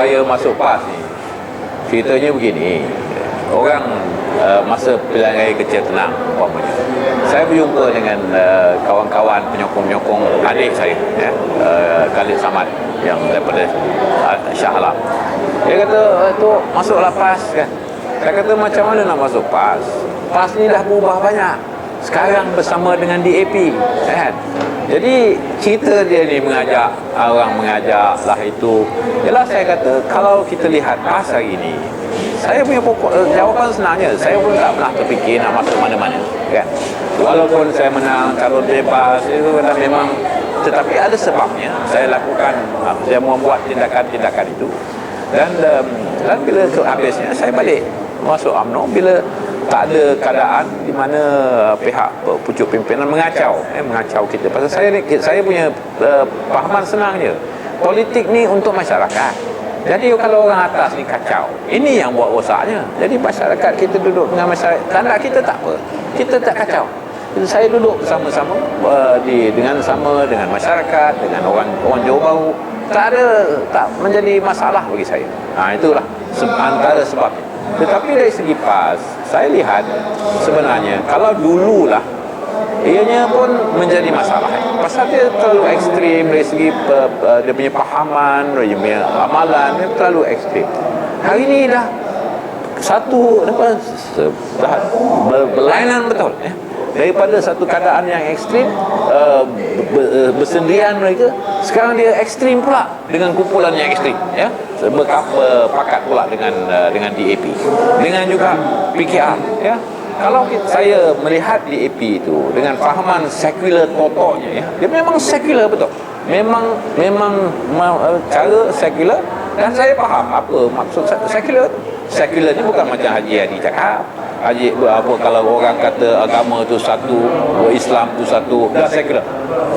saya masuk PAS ni, ceritanya begini. Orang masa pilihan raya kecil tenang umpamanya, saya berjumpa dengan kawan-kawan penyokong-penyokong adik saya, ya, Khalid Samad yang daripada Shah Alam. Dia kata, tu masuklah PAS kan. Saya kata, macam mana nak masuk PAS? PAS ni dah berubah banyak sekarang bersama dengan DAP, kan? Jadi cerita dia ni mengajak lah itu. Yalah, saya kata kalau kita lihat PAS hari ini, saya punya jawapan senangnya, saya pun tak pernah terfikir nak masuk mana-mana, kan? Walaupun saya menang calon bebas itu memang, tetapi ada sebabnya saya lakukan, saya membuat tindakan-tindakan itu. Dan bila habisnya saya balik masuk UMNO bila tak ada keadaan di mana pihak pucuk pimpinan mengacau kita. Pasal saya punya pahaman senang je. Politik ni untuk masyarakat. Jadi kalau orang atas ni kacau, ini yang buat rosaknya. Jadi masyarakat kita duduk dengan masyarakat, tanda kita tak apa, kita tak kacau. Saya duduk sama-sama dengan masyarakat, dengan orang Johor Bahru, tak menjadi masalah bagi saya. Itulah antara sebabnya. Tetapi dari segi PAS, saya lihat sebenarnya kalau dululah ianya pun menjadi masalah. Pasal dia terlalu ekstrim dari segi dia punya pahaman, dia punya amalan, dia terlalu ekstrim. Hari ini dah berlainan betul, ya. Daripada satu keadaan yang ekstrim, bersendirian mereka, sekarang dia ekstrim pula dengan kumpulan yang ekstrim, ya. Berpakat pula dengan DAP, dengan juga PKR, ya. Kalau saya melihat DAP itu dengan fahaman sekular totalnya, ya, dia memang sekular betul, memang cara sekular, dan saya faham apa maksud sekular. Sekular ni bukan macam Haji Hadi cakap, kalau orang kata agama tu satu, Islam tu satu, dah sekular.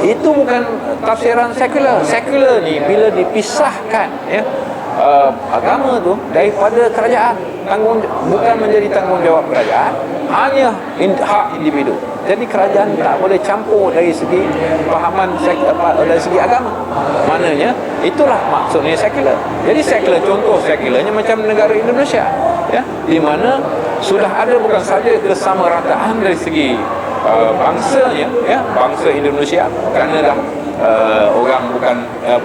Itu bukan tafsiran sekular. Sekular ni bila dipisahkan, ya, agama tu daripada kerajaan, bukan menjadi tanggungjawab kerajaan, hanya hak individu. Jadi kerajaan tak boleh campur dari segi pahaman dari segi agama. Maknanya itulah maksudnya sekular. Jadi sekular, contoh sekularnya macam negara Indonesia, ya, di mana sudah ada bukan saja kesamarataan dari segi bangsanya, ya, bangsa Indonesia, kerana dah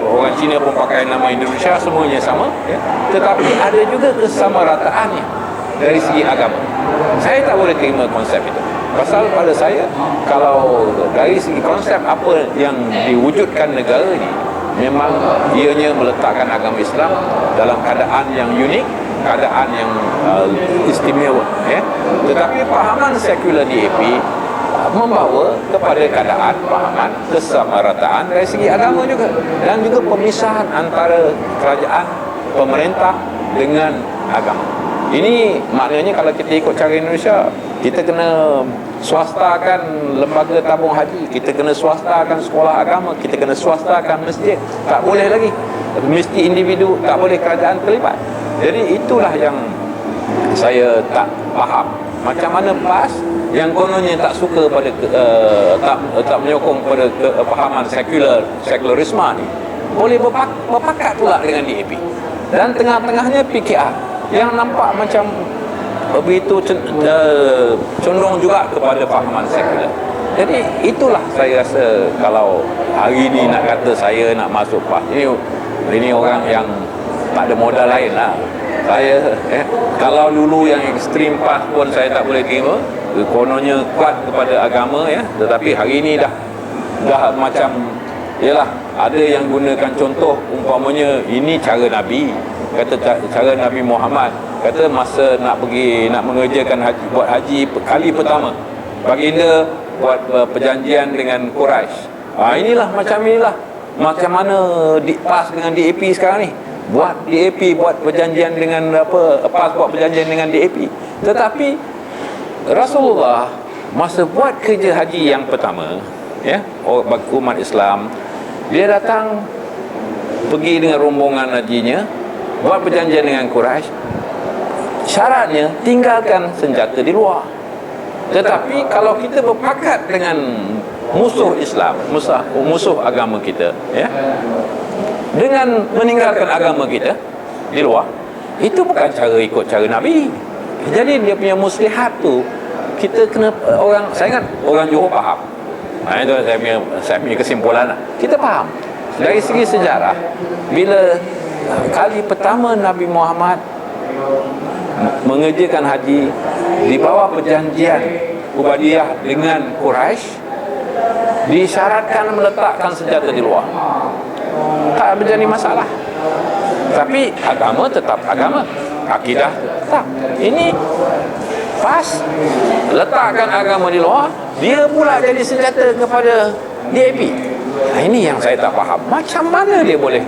orang Cina pun pakai nama Indonesia, semuanya sama, ya, tetapi ada juga kesamarataannya dari segi agama. Saya tak boleh terima konsep itu. Pasal pada saya, kalau dari segi konsep apa yang diwujudkan negara ini, memang ianya meletakkan agama Islam dalam keadaan yang unik, keadaan yang istimewa, ya. Tetapi pahaman sekular DAP membawa kepada keadaan pahaman kesamarataan dari segi agama juga, dan juga pemisahan antara kerajaan, pemerintah dengan agama. Ini maknanya kalau kita ikut cara Indonesia, kita kena swastakan lembaga tabung haji, kita kena swastakan sekolah agama, kita kena swastakan masjid. Tak boleh lagi mesti individu, tak boleh kerajaan terlibat. Jadi itulah yang saya tak faham. Macam mana PAS yang kononnya tak suka pada tak menyokong pada pahaman sekularisme ni, boleh berpakat pula dengan DAP, dan tengah-tengahnya PKR yang nampak macam begitu condong juga kepada fahaman sekular. Jadi itulah saya rasa, kalau hari ni nak kata saya nak masuk PAS, ini orang yang tak ada modal lain lah. Saya kalau dulu yang ekstrim PAS pun saya tak boleh terima, kononnya kuat kepada agama, ya, tetapi hari ini dah macam, yalah, ada yang gunakan contoh umpamanya ini cara Nabi, kata cara Nabi Muhammad, kata masa nak mengerjakan haji, buat haji kali pertama, baginda buat perjanjian dengan Quraisy. Inilah macam mana PAS dengan DAP sekarang ni. Buat perjanjian dengan PAS buat perjanjian dengan DAP. Tetapi Rasulullah masa buat kerja haji yang pertama, ya, bagi umat Islam, dia datang pergi dengan rombongan hajinya, buat perjanjian dengan Quraisy. Syaratnya tinggalkan senjata di luar. Tetapi kalau kita berpakat dengan musuh Islam, musuh agama kita, ya, dengan meninggalkan agama kita, di luar, itu bukan cara ikut cara Nabi. Jadi dia punya muslihat tu kita kena saya ingat orang Johor faham. Itu saya punya kesimpulan lah. Kita faham dari segi sejarah, bila kali pertama Nabi Muhammad mengerjakan haji di bawah perjanjian Ubaidiyah dengan Quraisy, disyaratkan meletakkan senjata di luar. Tak menjadi masalah. Tapi agama tetap agama, akidah tak. Ini pas letakkan agama di luar, dia pula jadi senjata kepada DAP. Ini yang saya tak faham. Macam mana dia boleh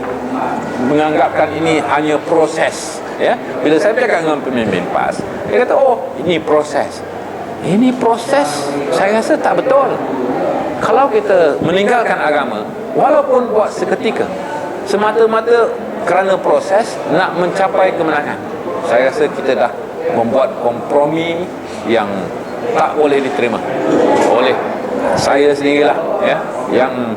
menganggapkan ini hanya proses, ya? Bila saya bercakap dengan pemimpin PAS, dia kata, oh, ini proses. Ini proses, saya rasa tak betul. Kalau kita meninggalkan agama, walaupun buat seketika, semata-mata kerana proses nak mencapai kemenangan, saya rasa kita dah membuat kompromi yang tak boleh diterima oleh saya sendirilah, ya, yang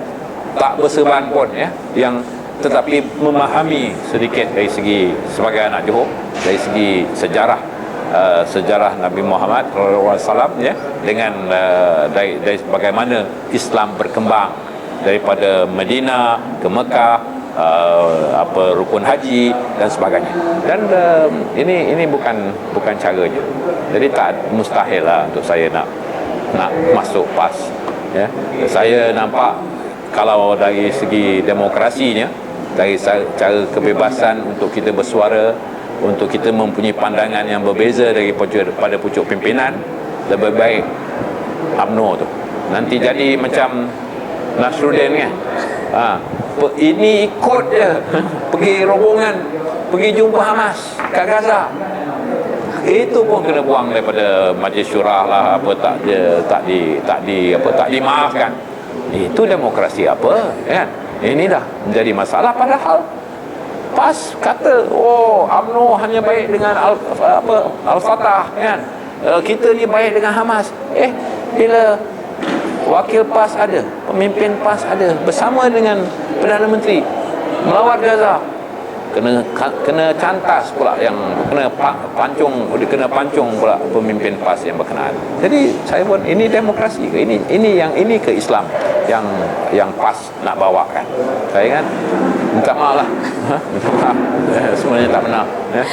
tak berseban pun, ya, yang tetapi memahami sedikit dari segi sebagai anak Johor, dari segi sejarah Nabi Muhammad SAW, ya, dengan dari bagaimana Islam berkembang daripada Madinah ke Mekah, rukun haji dan sebagainya. Dan ini bukan caranya. Jadi tak mustahil lah untuk saya nak masuk PAS, ya. Saya nampak kalau dari segi demokrasinya, dari cara kebebasan untuk kita bersuara, untuk kita mempunyai pandangan yang berbeza daripada pucuk pimpinan, lebih baik UMNO tu. Nanti jadi macam Nasruddin kan, ini ikut je pergi rombongan, pergi jumpa Hamas kat Gaza, itu pun kena buang daripada Majlis Syurah lah, tak dimaafkan. Itu demokrasi apa, kan? Ini dah menjadi masalah. Padahal PAS kata, oh, UMNO hanya baik dengan Al-Fatah, kan? Kita ni baik dengan Hamas. Bila wakil PAS ada, pemimpin PAS ada, bersama dengan Perdana Menteri melawat Gaza, kena cantas pula, yang kena pancung pula pemimpin PAS yang berkenaan. Jadi saya pun, ini demokrasi ke? Ini ke Islam yang PAS nak bawakan? Saya kan minta maaf lah. Minta maaf, semuanya tak benar, ya.